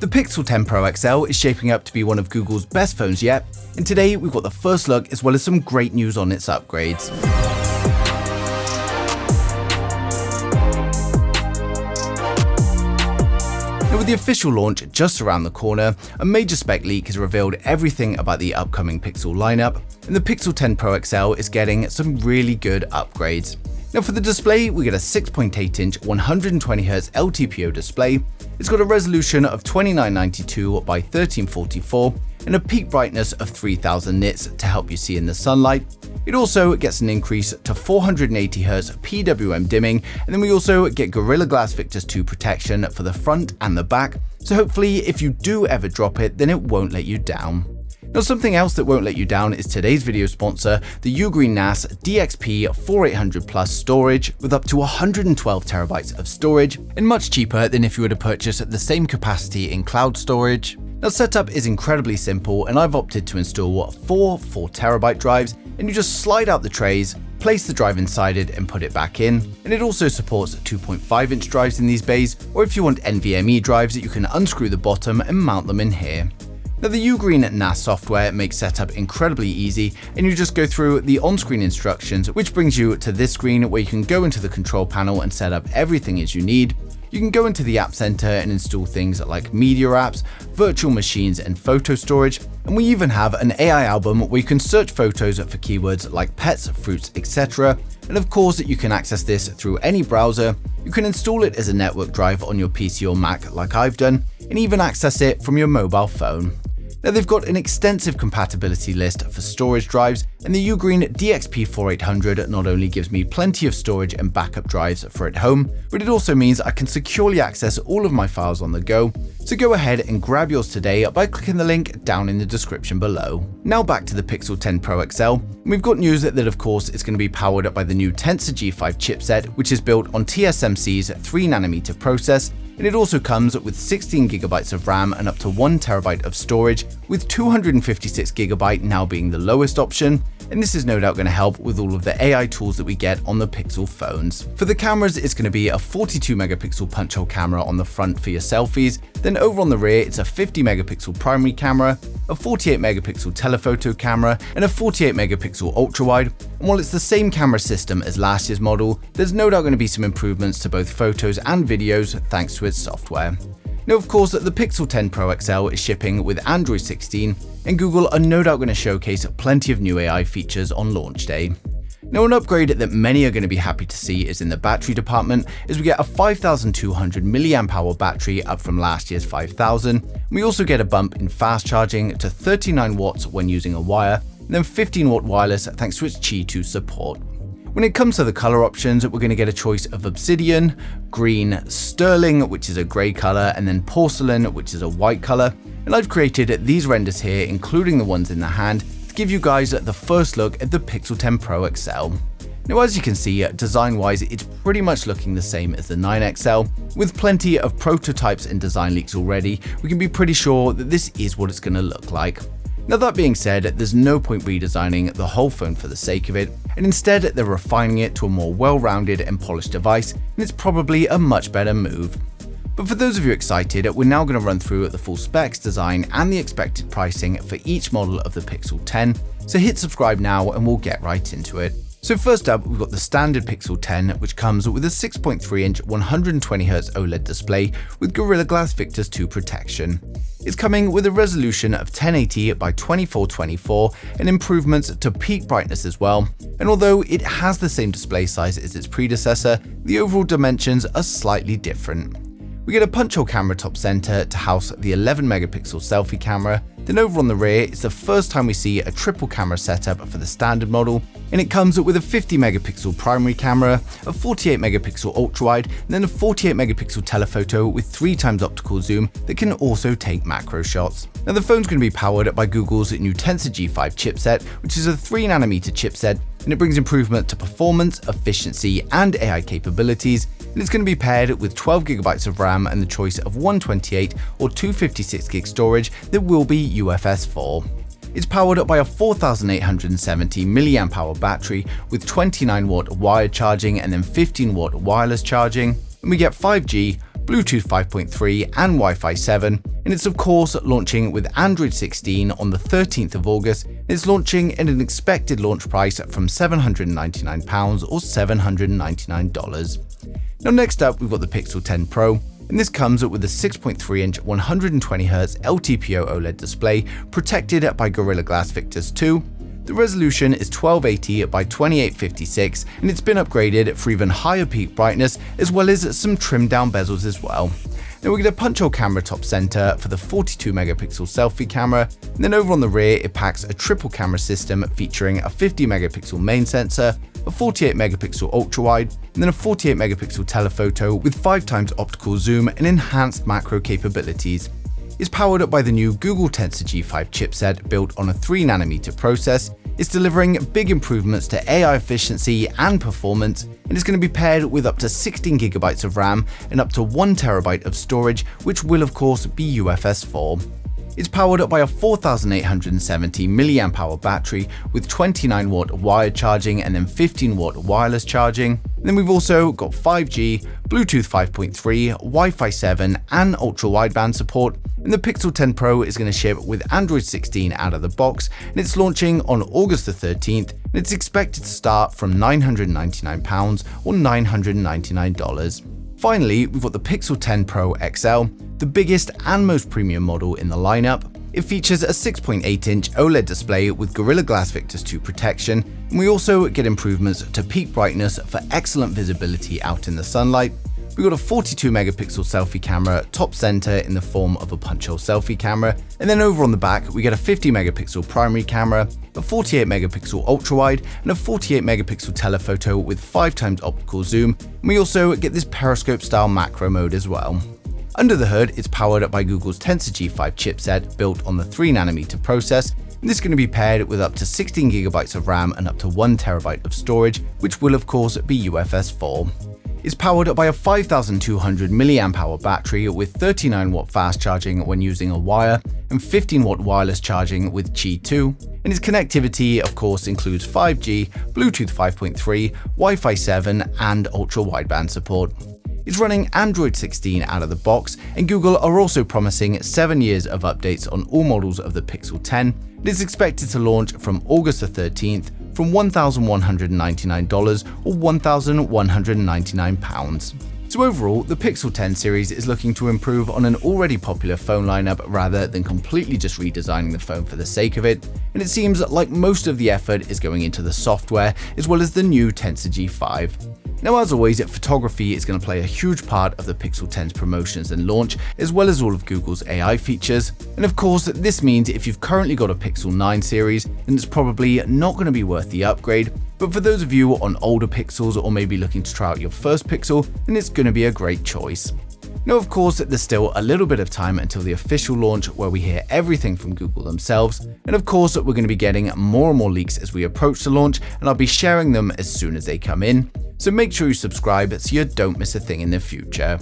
The Pixel 10 Pro XL is shaping up to be one of Google's best phones yet, and today we've got the first look as well as some great news on its upgrades. Now, with the official launch just around the corner, a major spec leak has revealed everything about the upcoming Pixel lineup, and the Pixel 10 Pro XL is getting some really good upgrades. Now, for the display, we get a 6.8-inch 120Hz LTPO display. It's got a resolution of 2992 by 1344 and a peak brightness of 3000 nits to help you see in the sunlight. It also gets an increase to 480Hz PWM dimming, and then we also get Gorilla Glass Victus 2 protection for the front and the back, so hopefully if you do ever drop it, then it won't let you down. Now, something else that won't let you down is today's video sponsor, the Ugreen NAS DXP 4800 Plus storage with up to 112 terabytes of storage, and much cheaper than if you were to purchase the same capacity in cloud storage. Now, setup is incredibly simple, and I've opted to install four 4TB drives, and you just slide out the trays, place the drive inside it and put it back in. And it also supports 2.5-inch drives in these bays, or if you want NVMe drives, you can unscrew the bottom and mount them in here. Now, the Ugreen NAS software makes setup incredibly easy, and you just go through the on-screen instructions, which brings you to this screen where you can go into the control panel and set up everything as you need. You can go into the App Center and install things like media apps, virtual machines, and photo storage, and we even have an AI album where you can search photos for keywords like pets, fruits, etc. And of course, you can access this through any browser. You can install it as a network drive on your PC or Mac like I've done, and even access it from your mobile phone. Now, they've got an extensive compatibility list for storage drives, and the Ugreen DXP 4800 not only gives me plenty of storage and backup drives for at home, but it also means I can securely access all of my files on the go. So go ahead and grab yours today by clicking the link down in the description below. Now back to the Pixel 10 Pro XL, and we've got news that of course it's going to be powered by the new Tensor G5 chipset, which is built on TSMC's 3nm process. And it also comes with 16GB of RAM and up to 1TB of storage, with 256GB now being the lowest option. And this is no doubt going to help with all of the AI tools that we get on the Pixel phones. For the cameras, it's going to be a 42MP punch hole camera on the front for your selfies. Then over on the rear, it's a 50MP primary camera, a 48MP telephoto camera, and a 48MP ultra-wide. And while it's the same camera system as last year's model, there's no doubt going to be some improvements to both photos and videos thanks to its software. Now, of course, the Pixel 10 Pro XL is shipping with Android 16, and Google are no doubt going to showcase plenty of new AI features on launch day. Now, an upgrade that many are going to be happy to see is in the battery department, as we get a 5200 mAh battery up from last year's 5000. We also get a bump in fast charging to 39 watts when using a wire, and then 15-watt wireless thanks to its Qi 2 support. When it comes to the color options, we're going to get a choice of obsidian, green, sterling, which is a gray color, and then porcelain, which is a white color. And I've created these renders here, including the ones in the hand, to give you guys the first look at the Pixel 10 Pro XL. Now, as you can see, design-wise, it's pretty much looking the same as the 9XL. With plenty of prototypes and design leaks already, we can be pretty sure that this is what it's going to look like. Now, that being said, there's no point redesigning the whole phone for the sake of it, and instead they're refining it to a more well-rounded and polished device, and it's probably a much better move. But for those of you excited, we're now going to run through the full specs, design, and the expected pricing for each model of the Pixel 10, so hit subscribe now and we'll get right into it. So first up, we've got the standard Pixel 10, which comes with a 6.3-inch 120Hz OLED display with Gorilla Glass Victus 2 protection. It's coming with a resolution of 1080 by 2424 and improvements to peak brightness as well. And although it has the same display size as its predecessor, the overall dimensions are slightly different. We get a punch hole camera top center to house the 11MP selfie camera. Then over on the rear, it's the first time we see a triple camera setup for the standard model, and it comes with a 50MP primary camera, a 48MP ultra-wide, and then a 48MP telephoto with 3x optical zoom that can also take macro shots. Now, the phone's going to be powered by Google's new Tensor G5 chipset, which is a 3nm chipset, and it brings improvement to performance, efficiency, and AI capabilities. And it's going to be paired with 12GB of RAM and the choice of 128 or 256GB storage that will be UFS 4. It's powered by a 4870 mAh battery with 29-watt wired charging and then 15-watt wireless charging. And we get 5G, Bluetooth 5.3 and Wi-Fi 7, and it's of course launching with Android 16 on the 13th of August. It's launching at an expected launch price from £799 or $799. Now next up we've got the Pixel 10 Pro, and this comes with a 6.3-inch 120Hz LTPO OLED display protected by Gorilla Glass Victus 2. The resolution is 1280 by 2856, and it's been upgraded for even higher peak brightness as well as some trimmed down bezels as well. Now we get a punch-hole camera top center for the 42 megapixel selfie camera, and then over on the rear it packs a triple camera system featuring a 50 megapixel main sensor, a 48 megapixel ultra wide, and then a 48 megapixel telephoto with 5x optical zoom and enhanced macro capabilities. It's powered by the new Google Tensor G5 chipset built on a 3nm process. It's delivering big improvements to AI efficiency and performance, and it's going to be paired with up to 16GB of RAM and up to 1TB of storage, which will of course be UFS 4. It's powered by a 4870 mAh battery with 29W wired charging and then 15W wireless charging. And then we've also got 5G, Bluetooth 5.3, Wi-Fi 7 and ultra-wideband support. And the Pixel 10 Pro is going to ship with Android 16 out of the box, and it's launching on August the 13th, and it's expected to start from £999 or $999. Finally, we've got the Pixel 10 Pro XL, the biggest and most premium model in the lineup. It features a 6.8-inch OLED display with Gorilla Glass Victus 2 protection, and we also get improvements to peak brightness for excellent visibility out in the sunlight. We've got a 42 megapixel selfie camera top center in the form of a punch-hole selfie camera, and then over on the back we get a 50 megapixel primary camera, a 48 megapixel ultra wide, and a 48 megapixel telephoto with 5x optical zoom, and we also get this periscope style macro mode as well. Under the hood, it's powered by Google's Tensor G5 chipset built on the 3nm process, and this is going to be paired with up to 16GB of RAM and up to 1TB of storage, which will of course be UFS 4. It's powered by a 5200 mAh battery with 39W fast charging when using a wire and 15W wireless charging with Qi 2. And its connectivity of course includes 5G, Bluetooth 5.3, Wi-Fi 7 and ultra-wideband support. It's running Android 16 out of the box, and Google are also promising 7 years of updates on all models of the Pixel 10. It is expected to launch from August the 13th from $1,199 or £1,199. So overall, the Pixel 10 series is looking to improve on an already popular phone lineup rather than completely just redesigning the phone for the sake of it, and it seems like most of the effort is going into the software as well as the new Tensor G5. Now as always, photography is going to play a huge part of the Pixel 10's promotions and launch, as well as all of Google's AI features. And of course, this means if you've currently got a Pixel 9 series, then it's probably not going to be worth the upgrade. But for those of you on older Pixels or maybe looking to try out your first Pixel, then it's going to be a great choice. Now of course, there's still a little bit of time until the official launch where we hear everything from Google themselves, and of course we're going to be getting more and more leaks as we approach the launch, and I'll be sharing them as soon as they come in. So make sure you subscribe so you don't miss a thing in the future.